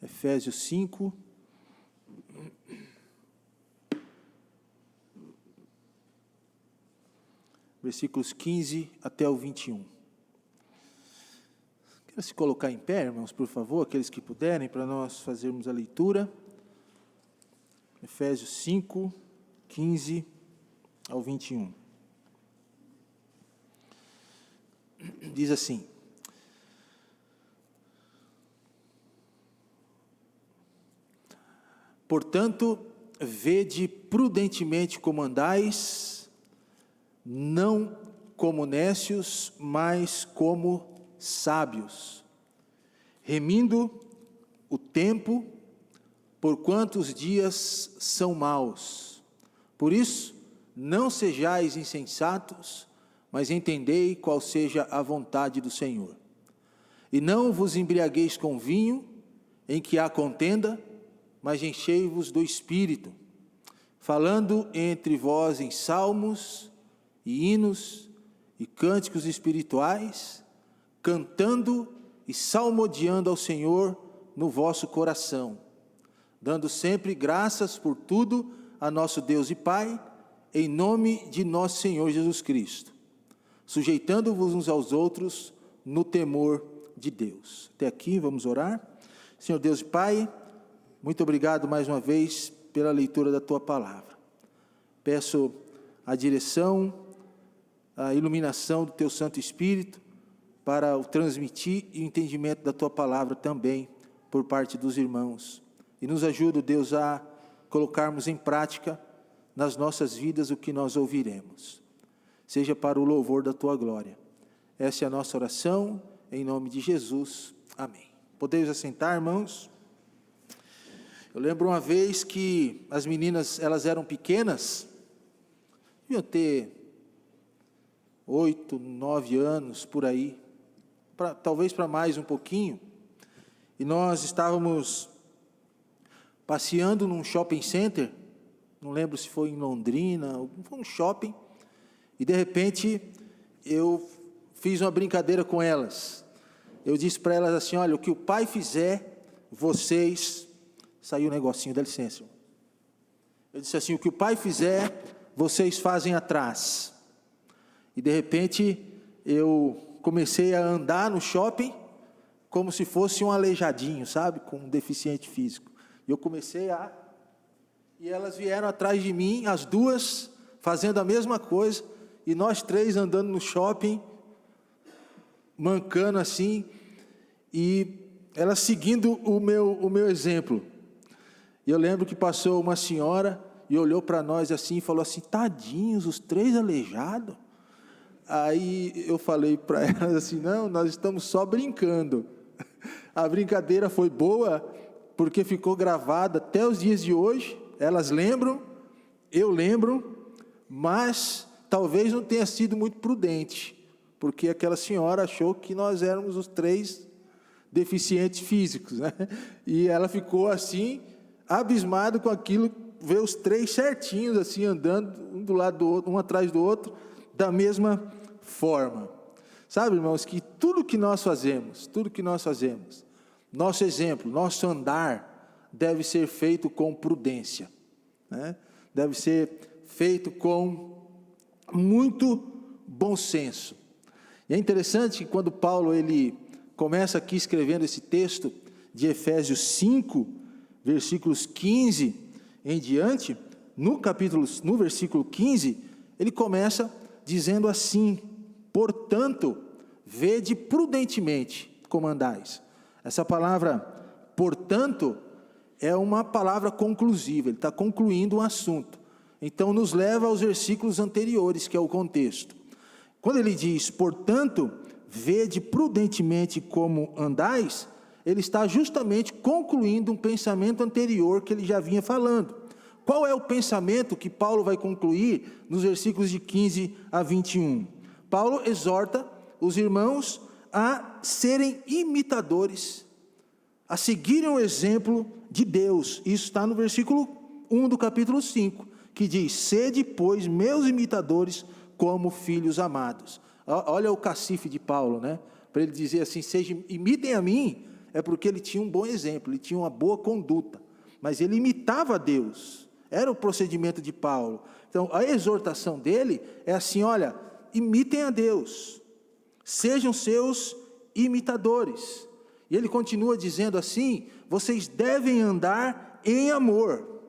Efésios 5, versículos 15 até o 21. Quero se colocar em pé, irmãos, por favor, aqueles que puderem, para nós fazermos a leitura. Efésios 5, 15 ao 21. Diz assim: portanto, vede prudentemente como andais, não como nécios, mas como sábios, remindo o tempo, porquanto os dias são maus. Por isso, não sejais insensatos, mas entendei qual seja a vontade do Senhor. E não vos embriagueis com vinho, em que há contenda, mas enchei-vos do Espírito, falando entre vós em salmos e hinos e cânticos espirituais, cantando e salmodiando ao Senhor no vosso coração, dando sempre graças por tudo a nosso Deus e Pai, em nome de nosso Senhor Jesus Cristo, sujeitando-vos uns aos outros no temor de Deus. Até aqui, vamos orar. Senhor Deus e Pai, muito obrigado mais uma vez pela leitura da Tua Palavra. Peço a direção, a iluminação do Teu Santo Espírito, para o transmitir e o entendimento da Tua Palavra também, por parte dos irmãos. E nos ajuda, Deus, a colocarmos em prática nas nossas vidas o que nós ouviremos. Seja para o louvor da Tua glória. Essa é a nossa oração, em nome de Jesus. Amém. Podeis assentar, irmãos? Eu lembro uma vez que as meninas, elas eram pequenas, deviam ter 8, 9 anos, por aí, talvez para mais um pouquinho, e nós estávamos passeando num shopping center, não lembro se foi em Londrina, foi um shopping, e de repente eu fiz uma brincadeira com elas. Eu disse para elas assim: olha, o que o pai fizer, vocês... Saiu um negocinho, dá licença. Eu disse assim: o que o pai fizer, vocês fazem atrás. E de repente, eu comecei a andar no shopping, como se fosse um aleijadinho, sabe? Com um deficiente físico. E eu comecei a... E elas vieram atrás de mim, as duas, fazendo a mesma coisa, e nós três andando no shopping, mancando assim, e elas seguindo o meu exemplo. E eu lembro que passou uma senhora e olhou para nós assim e falou assim: tadinhos, os três aleijados. Aí eu falei para elas assim: não, nós estamos só brincando. A brincadeira foi boa, porque ficou gravada até os dias de hoje. Elas lembram, eu lembro, mas talvez não tenha sido muito prudente, porque aquela senhora achou que nós éramos os três deficientes físicos, né? E ela ficou assim, abismado com aquilo, ver os três certinhos, assim, andando, um do lado do outro, um atrás do outro, da mesma forma. Sabe, irmãos, que tudo que nós fazemos, nosso exemplo, nosso andar, deve ser feito com prudência, né? Deve ser feito com muito bom senso. E é interessante que quando Paulo, ele começa aqui escrevendo esse texto de Efésios 5, versículos 15 em diante, no versículo 15, ele começa dizendo assim: portanto, vede prudentemente como andais. Essa palavra, portanto, é uma palavra conclusiva, ele está concluindo um assunto. Então, nos leva aos versículos anteriores, que é o contexto. Quando ele diz, portanto, vede prudentemente como andais, ele está justamente concluindo um pensamento anterior que ele já vinha falando. Qual é o pensamento que Paulo vai concluir nos versículos de 15 a 21? Paulo exorta os irmãos a serem imitadores, a seguirem o exemplo de Deus. Isso está no versículo 1 do capítulo 5, que diz: sede, pois, meus imitadores como filhos amados. Olha o cacife de Paulo, né? Para ele dizer assim: imitem a mim, é porque ele tinha um bom exemplo, ele tinha uma boa conduta, mas ele imitava Deus, era o procedimento de Paulo. Então a exortação dele é assim: olha, imitem a Deus, sejam seus imitadores. E ele continua dizendo assim: vocês devem andar em amor.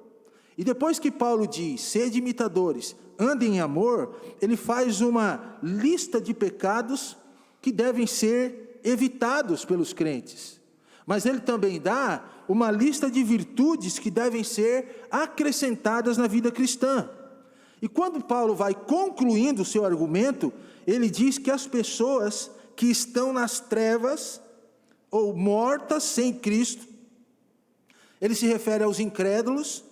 E depois que Paulo diz, sede imitadores, andem em amor, ele faz uma lista de pecados que devem ser evitados pelos crentes. Mas ele também dá uma lista de virtudes que devem ser acrescentadas na vida cristã. E quando Paulo vai concluindo o seu argumento, ele diz que as pessoas que estão nas trevas, ou mortas sem Cristo, ele se refere aos incrédulos,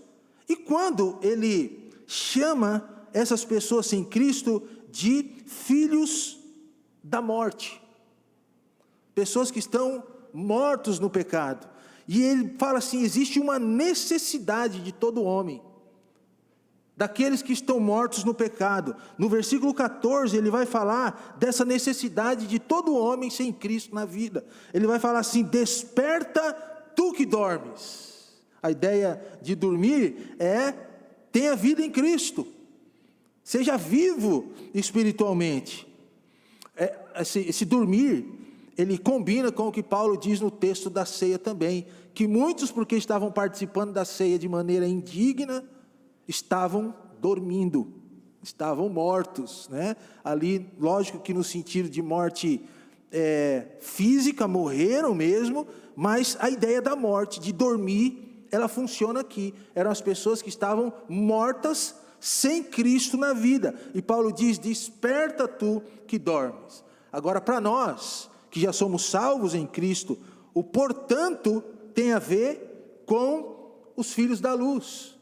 e quando ele chama essas pessoas sem Cristo de filhos da morte, pessoas que estão mortos no pecado, e ele fala assim: existe uma necessidade de todo homem, daqueles que estão mortos no pecado. No versículo 14 ele vai falar dessa necessidade de todo homem sem Cristo na vida. Ele vai falar assim: desperta tu que dormes. A ideia de dormir é: tenha vida em Cristo, seja vivo espiritualmente. Esse dormir, ele combina com o que Paulo diz no texto da ceia também, que muitos, porque estavam participando da ceia de maneira indigna, estavam dormindo, estavam mortos, né? Ali, lógico que no sentido de morte física, morreram mesmo, mas a ideia da morte, de dormir, ela funciona aqui. Eram as pessoas que estavam mortas sem Cristo na vida. E Paulo diz: desperta tu que dormes. Agora, para nós, que já somos salvos em Cristo, o portanto tem a ver com os filhos da luz,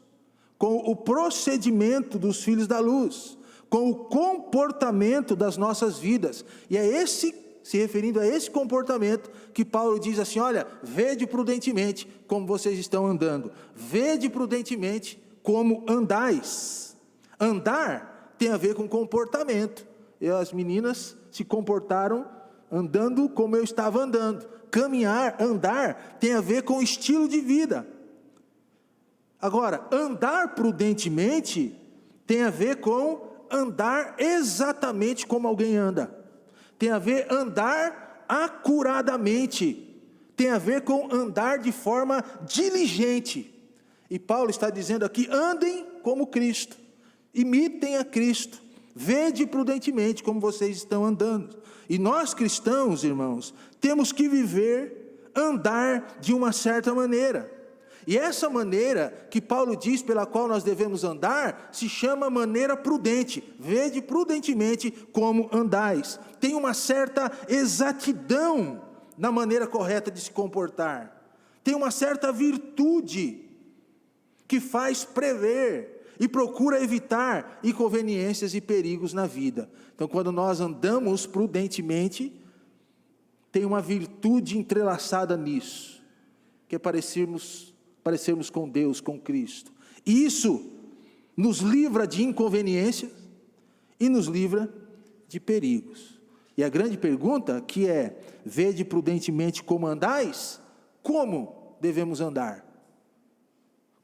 com o procedimento dos filhos da luz, com o comportamento das nossas vidas. E é se referindo a esse comportamento que Paulo diz assim: olha, vede prudentemente como vocês estão andando, vede prudentemente como andais. Andar tem a ver com comportamento, e as meninas se comportaram andando como eu estava andando. Caminhar, andar, tem a ver com estilo de vida. Agora, andar prudentemente tem a ver com andar exatamente como alguém anda. Tem a ver andar acuradamente. Tem a ver com andar de forma diligente. E Paulo está dizendo aqui: andem como Cristo, imitem a Cristo, vede prudentemente como vocês estão andando. E nós cristãos, irmãos, temos que viver, andar de uma certa maneira. E essa maneira que Paulo diz pela qual nós devemos andar, se chama maneira prudente. Vede prudentemente como andais. Tem uma certa exatidão na maneira correta de se comportar. Tem uma certa virtude que faz prever e procura evitar inconveniências e perigos na vida. Então, quando nós andamos prudentemente, tem uma virtude entrelaçada nisso, que é parecermos com Deus, com Cristo. E isso nos livra de inconveniências e nos livra de perigos. E a grande pergunta que é: vede prudentemente como andais? Como devemos andar?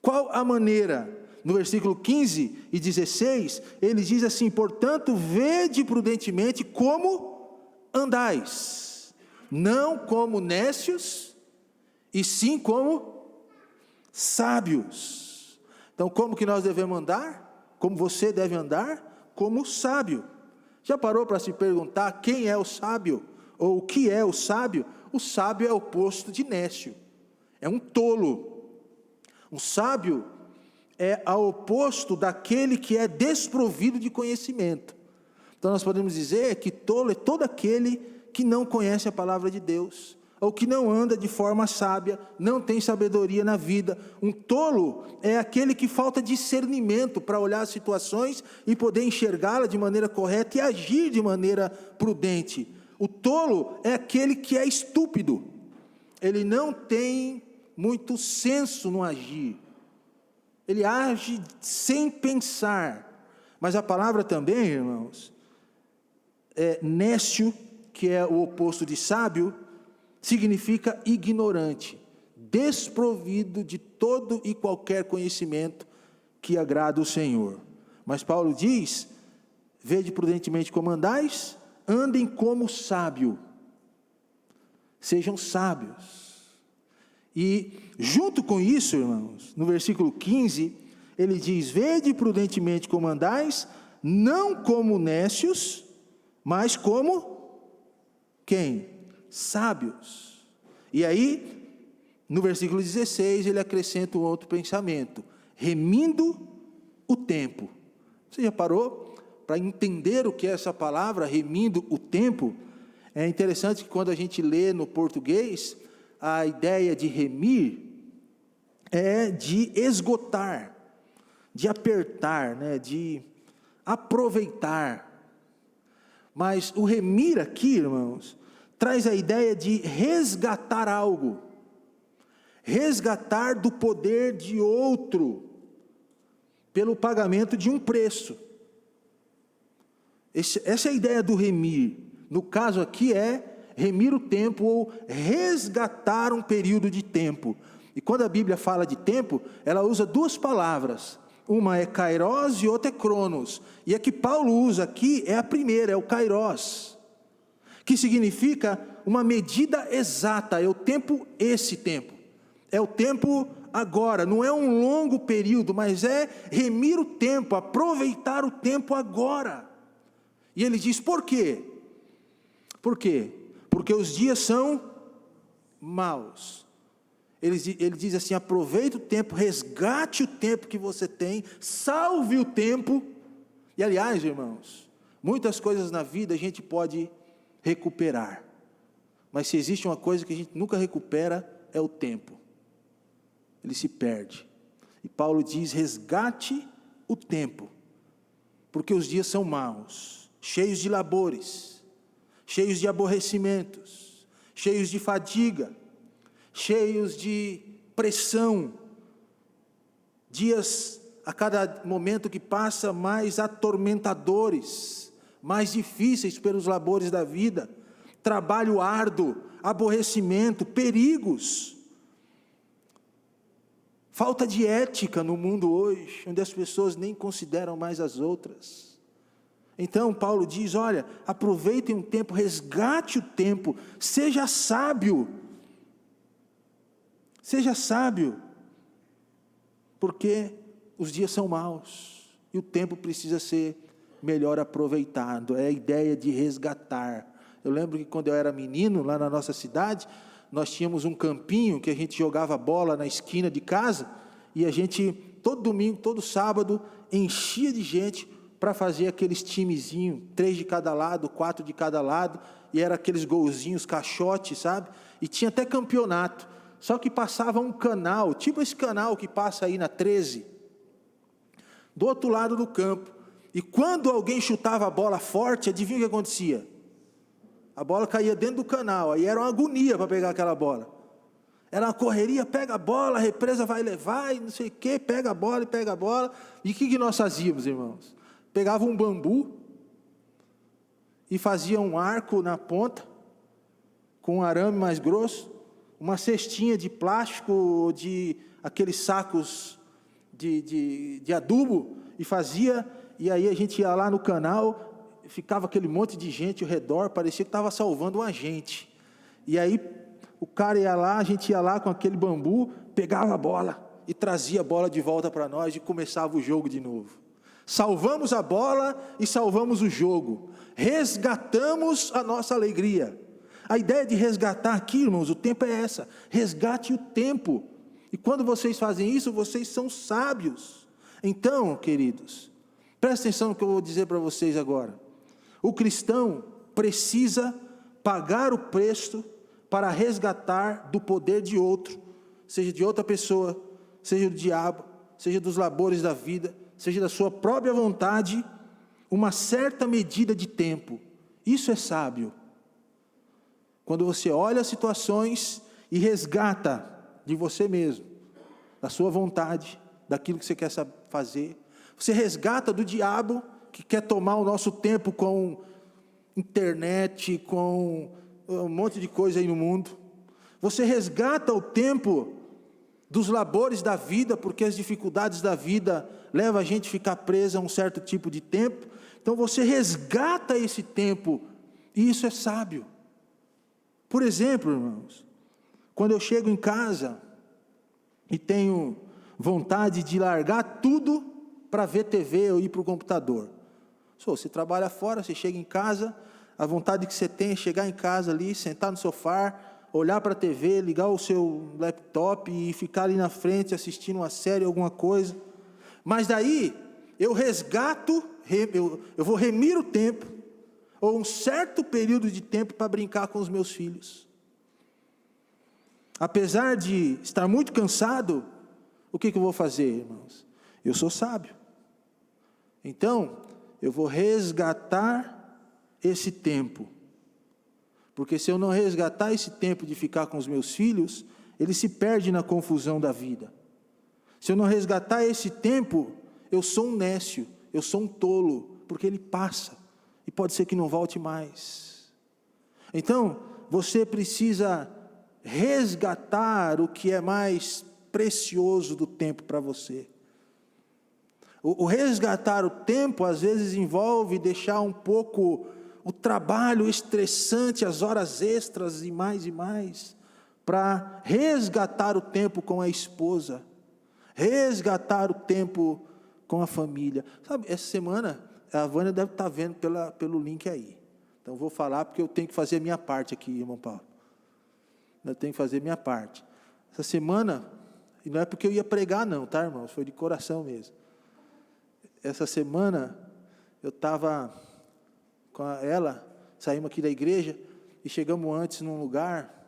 Qual a maneira? No versículo 15 e 16, ele diz assim: portanto, vede prudentemente como andais, não como nécios, e sim como sábios. Então, como que nós devemos andar? Como você deve andar? Como sábio. Já parou para se perguntar quem é o sábio? Ou o que é o sábio? O sábio é o oposto de nécio, é um tolo. Um sábio é ao oposto daquele que é desprovido de conhecimento. Então nós podemos dizer que tolo é todo aquele que não conhece a palavra de Deus, ou que não anda de forma sábia, não tem sabedoria na vida. Um tolo é aquele que falta discernimento para olhar as situações e poder enxergá-la de maneira correta e agir de maneira prudente. O tolo é aquele que é estúpido, ele não tem muito senso no agir, ele age sem pensar. Mas a palavra também, irmãos, nécio, que é o oposto de sábio, significa ignorante, desprovido de todo e qualquer conhecimento que agrada o Senhor. Mas Paulo diz: vede prudentemente como andais, andem como sábio, sejam sábios. E junto com isso, irmãos, no versículo 15, ele diz: vede prudentemente como andais, não como nécios, mas como quem? Sábios. E aí, no versículo 16, ele acrescenta um outro pensamento: remindo o tempo. Você já parou para entender o que é essa palavra, remindo o tempo? É interessante que quando a gente lê no português, a ideia de remir é de esgotar, de apertar, né, de aproveitar. Mas o remir aqui, irmãos, traz a ideia de resgatar algo, resgatar do poder de outro, pelo pagamento de um preço. Essa é a ideia do remir. No caso aqui é remir o tempo, ou resgatar um período de tempo. E quando a Bíblia fala de tempo, ela usa duas palavras. Uma é kairos e outra é cronos. E a que Paulo usa aqui é a primeira, é o kairos, que significa uma medida exata, é o tempo, esse tempo. É o tempo agora, não é um longo período, mas é remir o tempo, aproveitar o tempo agora. E ele diz: por quê? Por quê? Porque os dias são maus. Ele diz assim: aproveite o tempo, resgate o tempo que você tem, salve o tempo. E aliás, irmãos, muitas coisas na vida a gente pode recuperar, mas se existe uma coisa que a gente nunca recupera, é o tempo. Ele se perde. E Paulo diz: resgate o tempo, porque os dias são maus, cheios de labores, cheios de aborrecimentos, cheios de fadiga, cheios de pressão, dias a cada momento que passa mais atormentadores, mais difíceis pelos labores da vida, trabalho árduo, aborrecimento, perigos, falta de ética no mundo hoje, onde as pessoas nem consideram mais as outras. Então Paulo diz: olha, aproveitem o tempo, resgate o tempo, seja sábio, porque os dias são maus, e o tempo precisa ser melhor aproveitado. É a ideia de resgatar. Eu lembro que quando eu era menino, lá na nossa cidade, nós tínhamos um campinho que a gente jogava bola na esquina de casa, e a gente, todo domingo, todo sábado, enchia de gente para fazer aqueles timezinhos, 3 de cada lado, 4 de cada lado, e era aqueles golzinhos, caixote, sabe? E tinha até campeonato, só que passava um canal, tipo esse canal que passa aí na 13, do outro lado do campo, e quando alguém chutava a bola forte, adivinha o que acontecia? A bola caía dentro do canal, aí era uma agonia para pegar aquela bola, era uma correria, pega a bola, a represa vai levar, e não sei o que, pega a bola, e o que nós fazíamos, irmãos? Pegava um bambu, e fazia um arco na ponta, com um arame mais grosso, uma cestinha de plástico, de aqueles sacos de adubo, e fazia, e aí a gente ia lá no canal, ficava aquele monte de gente ao redor, parecia que estava salvando uma gente, e aí o cara ia lá, a gente ia lá com aquele bambu, pegava a bola, e trazia a bola de volta para nós, e começava o jogo de novo. Salvamos a bola e salvamos o jogo, resgatamos a nossa alegria. A ideia de resgatar aqui, irmãos, o tempo é essa: resgate o tempo. E quando vocês fazem isso, vocês são sábios. Então, queridos, presta atenção no que eu vou dizer para vocês agora. O cristão precisa pagar o preço para resgatar do poder de outro, seja de outra pessoa, seja do diabo, seja dos labores da vida, seja da sua própria vontade, uma certa medida de tempo. Isso é sábio. Quando você olha as situações e resgata de você mesmo, da sua vontade, daquilo que você quer fazer, você resgata do diabo, que quer tomar o nosso tempo com internet, com um monte de coisa aí no mundo, Você resgata o tempo dos labores da vida, porque as dificuldades da vida levam a gente a ficar preso a um certo tipo de tempo. Então você resgata esse tempo, e isso é sábio. Por exemplo, irmãos, quando eu chego em casa e tenho vontade de largar tudo para ver TV ou ir para o computador. Você trabalha fora, você chega em casa, a vontade que você tem é chegar em casa ali, sentar no sofá, olhar para a TV, ligar o seu laptop e ficar ali na frente assistindo uma série, alguma coisa. Mas daí eu resgato, eu vou remir o tempo, ou um certo período de tempo para brincar com os meus filhos. Apesar de estar muito cansado, o que eu vou fazer, irmãos? Eu sou sábio. Então, eu vou resgatar esse tempo. Porque se eu não resgatar esse tempo de ficar com os meus filhos, ele se perde na confusão da vida. Se eu não resgatar esse tempo, eu sou um nécio, eu sou um tolo, porque ele passa, e pode ser que não volte mais. Então, você precisa resgatar o que é mais precioso do tempo para você. O resgatar o tempo, às vezes, envolve deixar um pouco o trabalho estressante, as horas extras e mais, para resgatar o tempo com a esposa, resgatar o tempo com a família. Sabe, essa semana, a Vânia deve estar vendo pelo link aí. Então, vou falar porque eu tenho que fazer a minha parte aqui, irmão Paulo. Eu tenho que fazer a minha parte. Essa semana, e não é porque eu ia pregar não, tá, irmãos? Foi de coração mesmo. Essa semana, eu estava com ela, saímos aqui da igreja, e chegamos antes num lugar,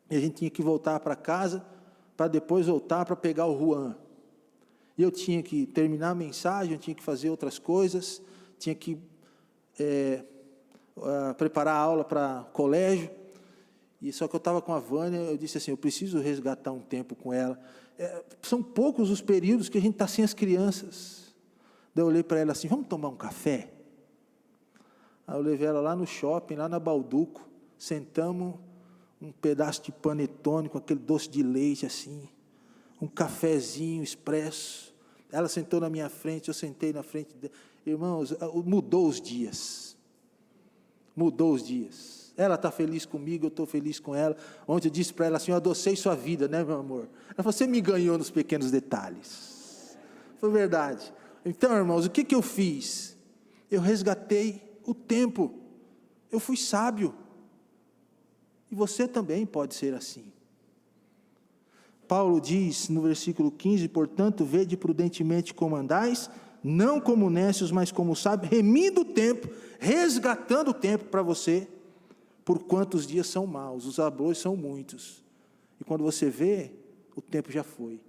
e a gente tinha que voltar para casa, para depois voltar para pegar o Juan. E eu tinha que terminar a mensagem, eu tinha que fazer outras coisas, tinha que preparar a aula para colégio, e só que eu estava com a Vânia, eu disse assim, eu preciso resgatar um tempo com ela. São poucos os períodos que a gente está sem as crianças. Daí eu olhei para ela assim, vamos tomar um café? Aí eu levei ela lá no shopping, lá na Balduco, sentamos, um pedaço de panetone com aquele doce de leite assim, um cafezinho expresso. Ela sentou na minha frente, eu sentei na frente dela. Irmãos, mudou os dias. Mudou os dias. Ela está feliz comigo, eu estou feliz com ela. Ontem eu disse para ela assim, eu adocei sua vida, né, meu amor? Ela falou, você me ganhou nos pequenos detalhes. Foi verdade. Então, irmãos, o que eu fiz? Eu resgatei o tempo. Eu fui sábio. E você também pode ser assim. Paulo diz no versículo 15, portanto, vede prudentemente como andais, não como nécios, mas como sábios, remindo o tempo, resgatando o tempo para você, por quantos dias são maus, os labores são muitos. E quando você vê, o tempo já foi.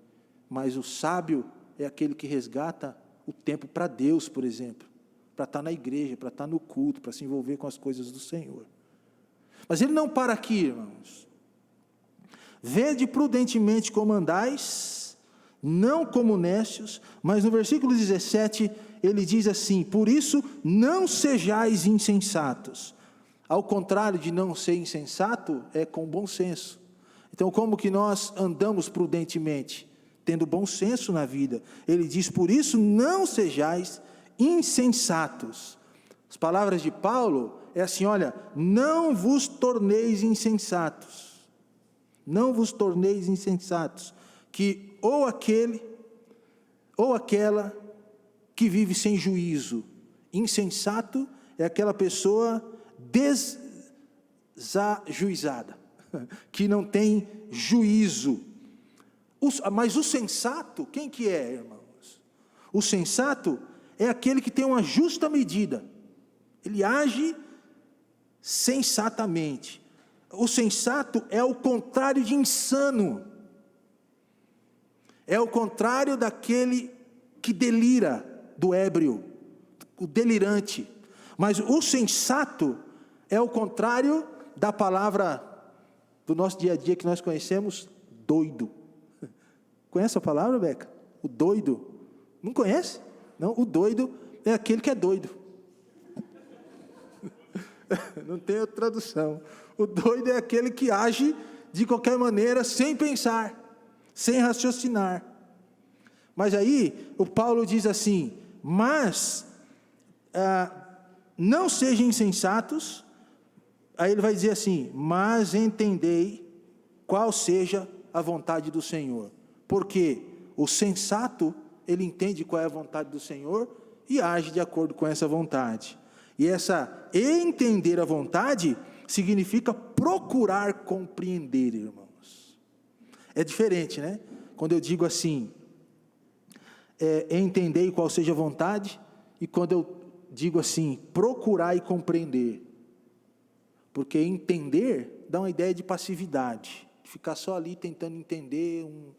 Mas o sábio é aquele que resgata o tempo para Deus, por exemplo, para estar na igreja, para estar no culto, para se envolver com as coisas do Senhor. Mas ele não para aqui, irmãos. Vede prudentemente como andais, não como nécios, mas no versículo 17, ele diz assim, por isso não sejais insensatos. Ao contrário de não ser insensato, é com bom senso. Então, como que nós andamos prudentemente? Tendo bom senso na vida. Ele diz, por isso não sejais insensatos. As palavras de Paulo é assim, olha, não vos torneis insensatos. Não vos torneis insensatos, que ou aquele, ou aquela que vive sem juízo. Insensato é aquela pessoa desajuizada, que não tem juízo. Mas o sensato, quem que é, irmãos? O sensato é aquele que tem uma justa medida. Ele age sensatamente. O sensato é o contrário de insano. É o contrário daquele que delira, do ébrio, o delirante. Mas o sensato é o contrário da palavra do nosso dia a dia que nós conhecemos, doido. Conhece a palavra, Beca? O doido. Não conhece? Não, o doido é aquele que é doido. Não tem outra tradução. O doido é aquele que age de qualquer maneira, sem pensar, sem raciocinar. Mas aí, o Paulo diz assim, mas não sejam insensatos, aí ele vai dizer assim, mas entendei qual seja a vontade do Senhor. Porque o sensato, ele entende qual é a vontade do Senhor e age de acordo com essa vontade. E entender a vontade significa procurar compreender, irmãos. É diferente, né? Quando eu digo assim, entender qual seja a vontade, e quando eu digo assim, procurar e compreender. Porque entender dá uma ideia de passividade, ficar só ali tentando entender um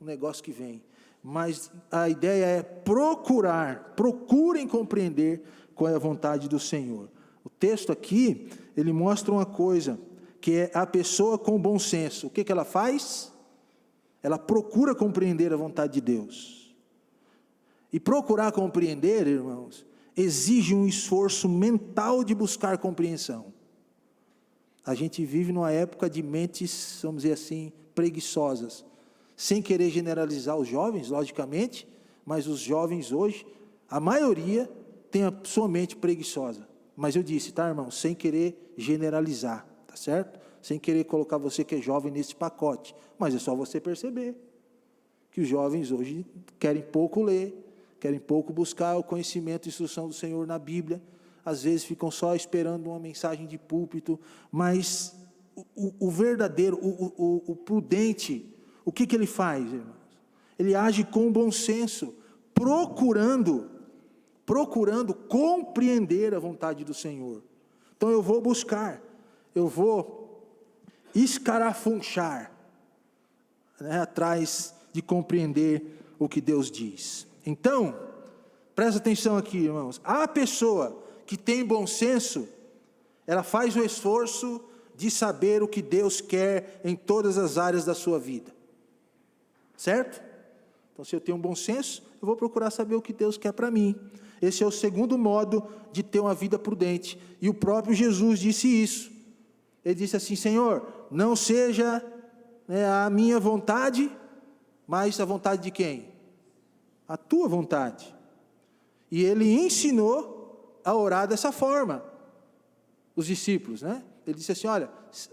negócio que vem. Mas a ideia é procurem compreender qual é a vontade do Senhor. O texto aqui, ele mostra uma coisa, que é a pessoa com bom senso. O que ela faz? Ela procura compreender a vontade de Deus. E procurar compreender, irmãos, exige um esforço mental de buscar compreensão. A gente vive numa época de mentes, vamos dizer assim, preguiçosas. Sem querer generalizar os jovens, logicamente, mas os jovens hoje, a maioria tem a sua mente preguiçosa. Mas eu disse, tá, irmão, sem querer generalizar, tá certo? Sem querer colocar você que é jovem nesse pacote. Mas é só você perceber que os jovens hoje querem pouco ler, querem pouco buscar o conhecimento e instrução do Senhor na Bíblia. Às vezes ficam só esperando uma mensagem de púlpito, mas o verdadeiro, o prudente, o que ele faz, irmãos? Ele age com bom senso, procurando compreender a vontade do Senhor. Então eu vou buscar, eu vou escarafunchar, né, atrás de compreender o que Deus diz. Então, presta atenção aqui, irmãos. A pessoa que tem bom senso, ela faz o esforço de saber o que Deus quer em todas as áreas da sua vida. Certo? Então, se eu tenho um bom senso, eu vou procurar saber o que Deus quer para mim. Esse é o segundo modo de ter uma vida prudente. E o próprio Jesus disse isso. Ele disse assim, Senhor, não seja a minha vontade, mas a vontade de quem? A tua vontade. E ele ensinou a orar dessa forma, os discípulos, né? Ele disse assim, olha,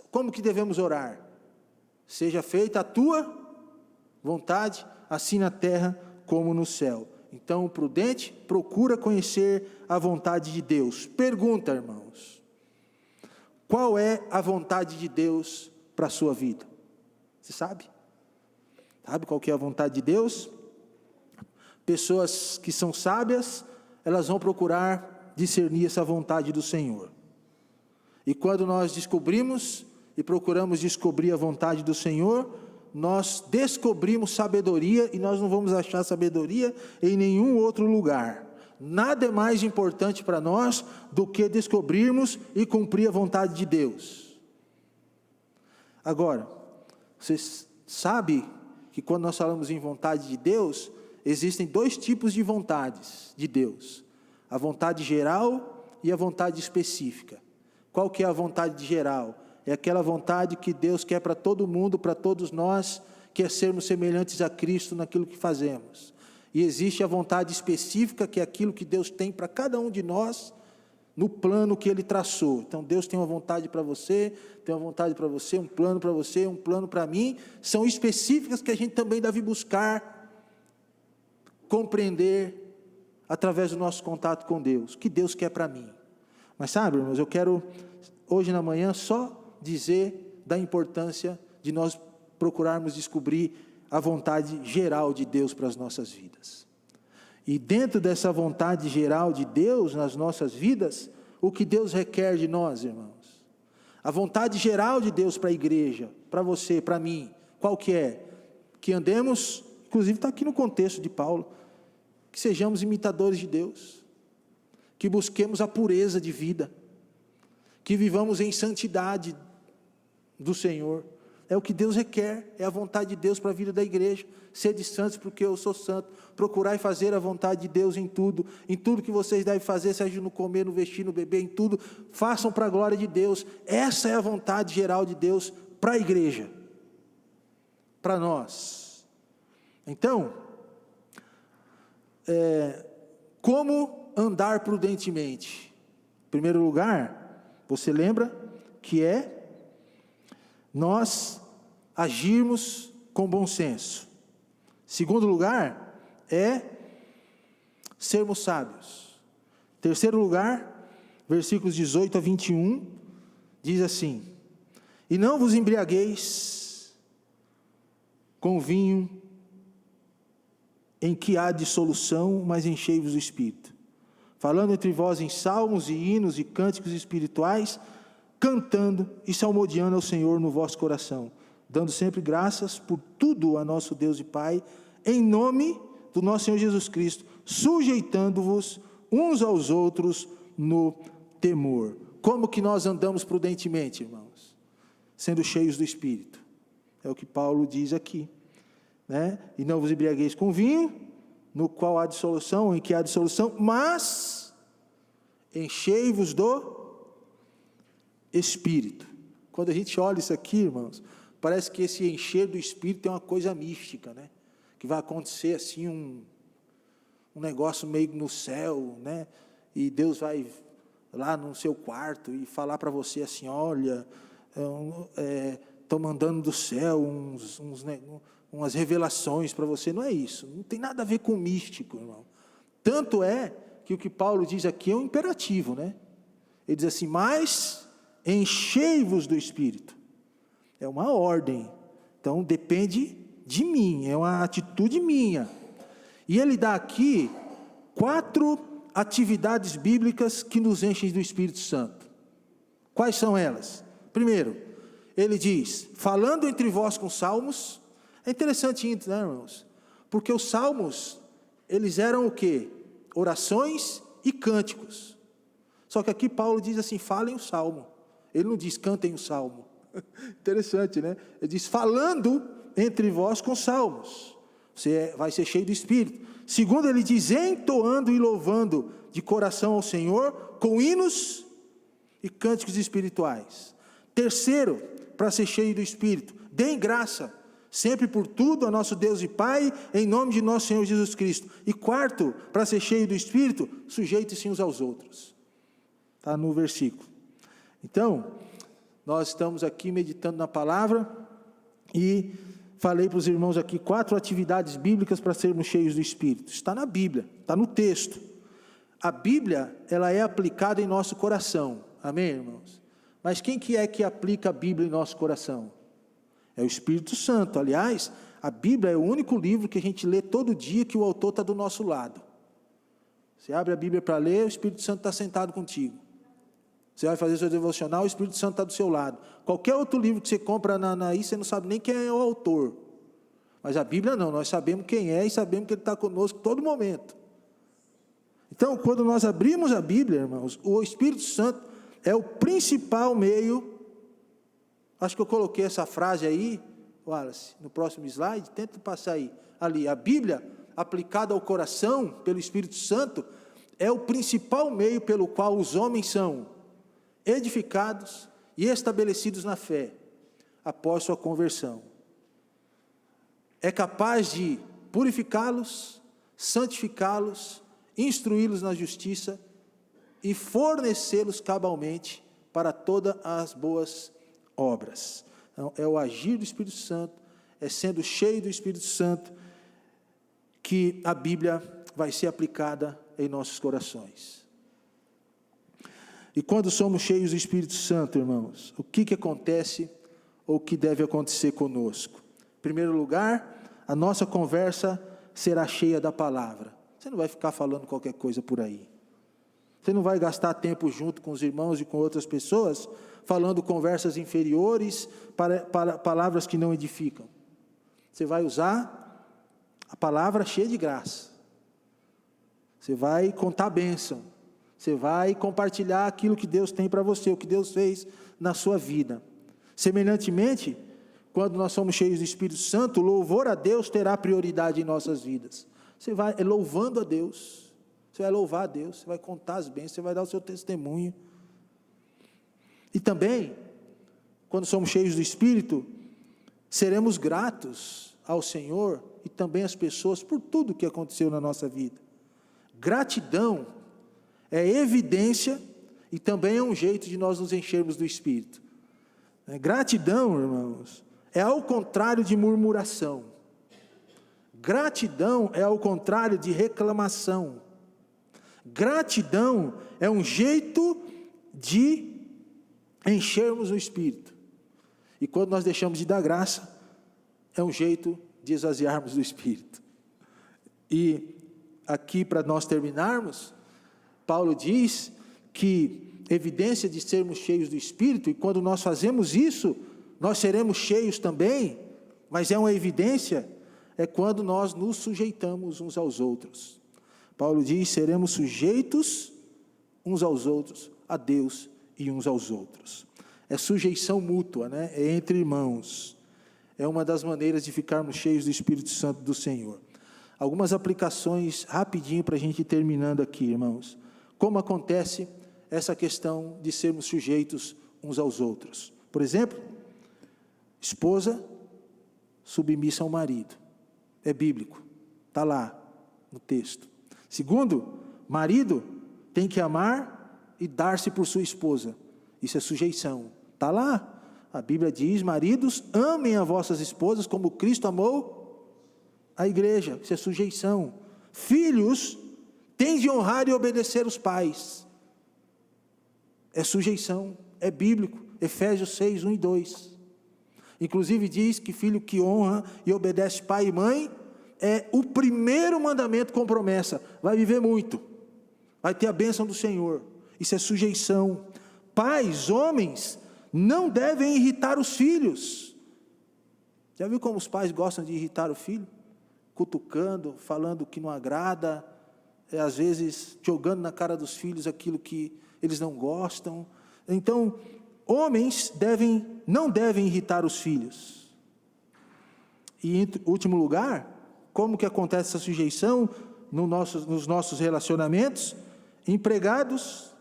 como que devemos orar? Seja feita a tua vontade, assim na terra como no céu. Então o prudente procura conhecer a vontade de Deus. Pergunta, irmãos, qual é a vontade de Deus para a sua vida? Você sabe? Sabe qual que é a vontade de Deus? Pessoas que são sábias, elas vão procurar discernir essa vontade do Senhor. E quando nós descobrimos e procuramos descobrir a vontade do Senhor, nós descobrimos sabedoria, e nós não vamos achar sabedoria em nenhum outro lugar. Nada é mais importante para nós do que descobrirmos e cumprir a vontade de Deus. Agora, você sabe que quando nós falamos em vontade de Deus, existem dois tipos de vontades de Deus: a vontade geral e a vontade específica. Qual que é a vontade geral? É aquela vontade que Deus quer para todo mundo, para todos nós, que é sermos semelhantes a Cristo naquilo que fazemos. E existe a vontade específica, que é aquilo que Deus tem para cada um de nós, no plano que Ele traçou. Então Deus tem uma vontade para você, tem uma vontade para você, um plano para você, um plano para mim, são específicas que a gente também deve buscar, compreender, através do nosso contato com Deus, o que Deus quer para mim. Mas sabe, irmãos, eu quero, hoje na manhã, só dizer da importância de nós procurarmos descobrir a vontade geral de Deus para as nossas vidas. E dentro dessa vontade geral de Deus nas nossas vidas, o que Deus requer de nós, irmãos? A vontade geral de Deus para a igreja, para você, para mim, qual que é? Que andemos, inclusive está aqui no contexto de Paulo, que sejamos imitadores de Deus, que busquemos a pureza de vida, que vivamos em santidade do Senhor. É o que Deus requer, é a vontade de Deus para a vida da igreja. Sede santos porque eu sou santo. Procurai fazer a vontade de Deus em tudo que vocês devem fazer, seja no comer, no vestir, no beber, em tudo, façam para a glória de Deus. Essa é a vontade geral de Deus para a igreja. para nós. Então, como andar prudentemente? Em primeiro lugar, você lembra que é nós agirmos com bom senso. Segundo lugar, é sermos sábios. Terceiro lugar, versículos 18 a 21, diz assim: e não vos embriagueis com vinho, em que há dissolução, mas enchei-vos do Espírito, falando entre vós em salmos e hinos e cânticos espirituais, cantando e salmodiando ao Senhor no vosso coração, dando sempre graças por tudo a nosso Deus e Pai, em nome do nosso Senhor Jesus Cristo, sujeitando-vos uns aos outros no temor. Como que nós andamos prudentemente, irmãos? Sendo cheios do Espírito. É o que Paulo diz aqui, né? E não vos embriagueis com vinho, no qual há dissolução, em que há dissolução, mas enchei-vos do Espírito. Quando a gente olha isso aqui, irmãos, parece que esse encher do Espírito é uma coisa mística, né? Que vai acontecer assim um negócio meio no céu, né? E Deus vai lá no seu quarto e falar para você assim: olha, estou mandando do céu umas revelações para você. Não é isso, não tem nada a ver com místico, irmão. Tanto é que o que Paulo diz aqui é um imperativo, né? Ele diz assim: mas enchei-vos do Espírito. É uma ordem, então depende de mim, é uma atitude minha. E ele dá aqui 4 atividades bíblicas que nos enchem do Espírito Santo. Quais são elas? Primeiro, ele diz: falando entre vós com salmos. É interessante isso, né, irmãos? Porque os salmos, eles eram o quê? Orações e cânticos. Só que aqui Paulo diz assim: falem o salmo. Ele não diz cantem o salmo. Interessante, né? Ele diz falando entre vós com salmos. Você vai ser cheio do Espírito. Segundo, ele diz entoando e louvando de coração ao Senhor com hinos e cânticos espirituais. Terceiro, para ser cheio do Espírito, deem graça sempre por tudo a nosso Deus e Pai, em nome de nosso Senhor Jesus Cristo. E quarto, para ser cheio do Espírito, sujeitem-se uns aos outros. Está no versículo. Então, nós estamos aqui meditando na palavra e falei para os irmãos aqui 4 atividades bíblicas para sermos cheios do Espírito. Está na Bíblia, está no texto. A Bíblia, ela é aplicada em nosso coração. Amém, irmãos? Mas quem que é que aplica a Bíblia em nosso coração? É o Espírito Santo. Aliás, a Bíblia é o único livro que a gente lê todo dia que o autor está do nosso lado. Você abre a Bíblia para ler, o Espírito Santo está sentado contigo. Você vai fazer seu devocional, o Espírito Santo está do seu lado. Qualquer outro livro que você compra aí, você não sabe nem quem é o autor. Mas a Bíblia não, nós sabemos quem é e sabemos que Ele está conosco todo momento. Então, quando nós abrimos a Bíblia, irmãos, o Espírito Santo é o principal meio. Acho que eu coloquei essa frase aí, Wallace, no próximo slide, tenta passar aí. Ali, a Bíblia aplicada ao coração pelo Espírito Santo é o principal meio pelo qual os homens são edificados e estabelecidos na fé, após sua conversão. É capaz de purificá-los, santificá-los, instruí-los na justiça e fornecê-los cabalmente para todas as boas obras. Então, é o agir do Espírito Santo, é sendo cheio do Espírito Santo, que a Bíblia vai ser aplicada em nossos corações. E quando somos cheios do Espírito Santo, irmãos, o que acontece ou o que deve acontecer conosco? Em primeiro lugar, a nossa conversa será cheia da palavra. Você não vai ficar falando qualquer coisa por aí. Você não vai gastar tempo junto com os irmãos e com outras pessoas, falando conversas inferiores, para palavras que não edificam. Você vai usar a palavra cheia de graça. Você vai contar bênção. Você vai compartilhar aquilo que Deus tem para você, o que Deus fez na sua vida. Semelhantemente, quando nós somos cheios do Espírito Santo, o louvor a Deus terá prioridade em nossas vidas. Você vai louvando a Deus, você vai louvar a Deus, você vai contar as bênçãos, você vai dar o seu testemunho. E também, quando somos cheios do Espírito, seremos gratos ao Senhor e também às pessoas por tudo que aconteceu na nossa vida. Gratidão é evidência e também é um jeito de nós nos enchermos do Espírito. Gratidão, irmãos, é ao contrário de murmuração. Gratidão é ao contrário de reclamação. Gratidão é um jeito de enchermos o Espírito. E quando nós deixamos de dar graça, é um jeito de esvaziarmos do Espírito. E aqui, para nós terminarmos, Paulo diz que evidência de sermos cheios do Espírito, e quando nós fazemos isso, nós seremos cheios também, mas é uma evidência, é quando nós nos sujeitamos uns aos outros. Paulo diz, seremos sujeitos uns aos outros, a Deus e uns aos outros. É sujeição mútua, né? É entre irmãos. É uma das maneiras de ficarmos cheios do Espírito Santo do Senhor. Algumas aplicações rapidinho para a gente ir terminando aqui, irmãos. Como acontece essa questão de sermos sujeitos uns aos outros? Por exemplo, esposa submissa ao marido. É bíblico, está lá no texto. Segundo, marido tem que amar e dar-se por sua esposa. Isso é sujeição. Está lá. A Bíblia diz, maridos, amem as vossas esposas como Cristo amou a igreja. Isso é sujeição. Filhos, têm de honrar e obedecer os pais. É sujeição. É bíblico. Efésios 6, 1 e 2. Inclusive diz que filho que honra e obedece pai e mãe é o primeiro mandamento com promessa. Vai viver muito. Vai ter a bênção do Senhor. Isso é sujeição. Pais, homens, não devem irritar os filhos. Já viu como os pais gostam de irritar o filho? Cutucando, falando que não agrada, às vezes jogando na cara dos filhos aquilo que eles não gostam. Então, homens não devem irritar os filhos. E em último lugar, como que acontece essa sujeição nos nossos relacionamentos? Empregados,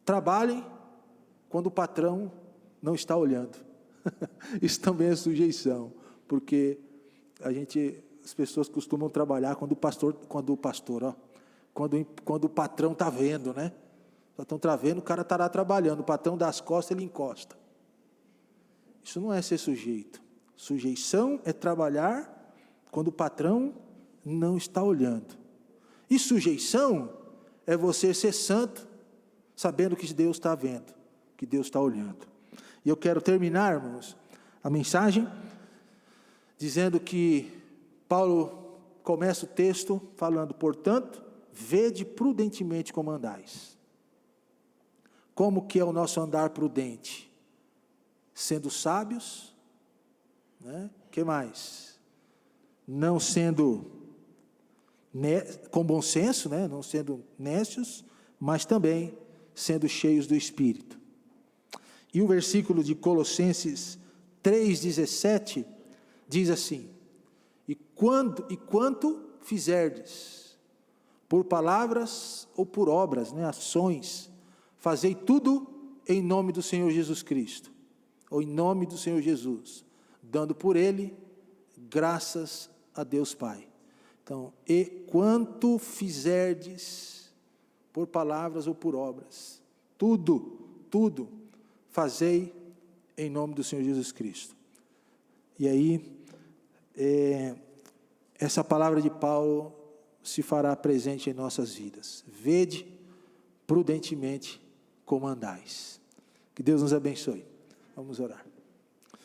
trabalhem quando o patrão não está olhando. Isso também é sujeição, porque as pessoas costumam trabalhar quando o patrão está vendo, né? Só estão vendo, o cara estará trabalhando, o patrão dá as costas, ele encosta. Isso não é ser sujeito. Sujeição é trabalhar quando o patrão não está olhando. E sujeição é você ser santo, sabendo que Deus está vendo, que Deus está olhando. E eu quero terminar, irmãos, a mensagem, dizendo que Paulo começa o texto falando, portanto, vede prudentemente como andais. Como que é o nosso andar prudente? Sendo sábios, né? Que mais? Não sendo com bom senso, né? Não sendo nécios, mas também sendo cheios do Espírito. E o versículo de Colossenses 3,17 diz assim, e quanto fizerdes, por palavras ou por obras, né, ações, fazei tudo em nome do Senhor Jesus Cristo, ou em nome do Senhor Jesus, dando por Ele graças a Deus Pai. Então, e quanto fizerdes, por palavras ou por obras, tudo, fazei em nome do Senhor Jesus Cristo. E aí, essa palavra de Paulo se fará presente em nossas vidas. Vede prudentemente como andais. Que Deus nos abençoe. Vamos orar.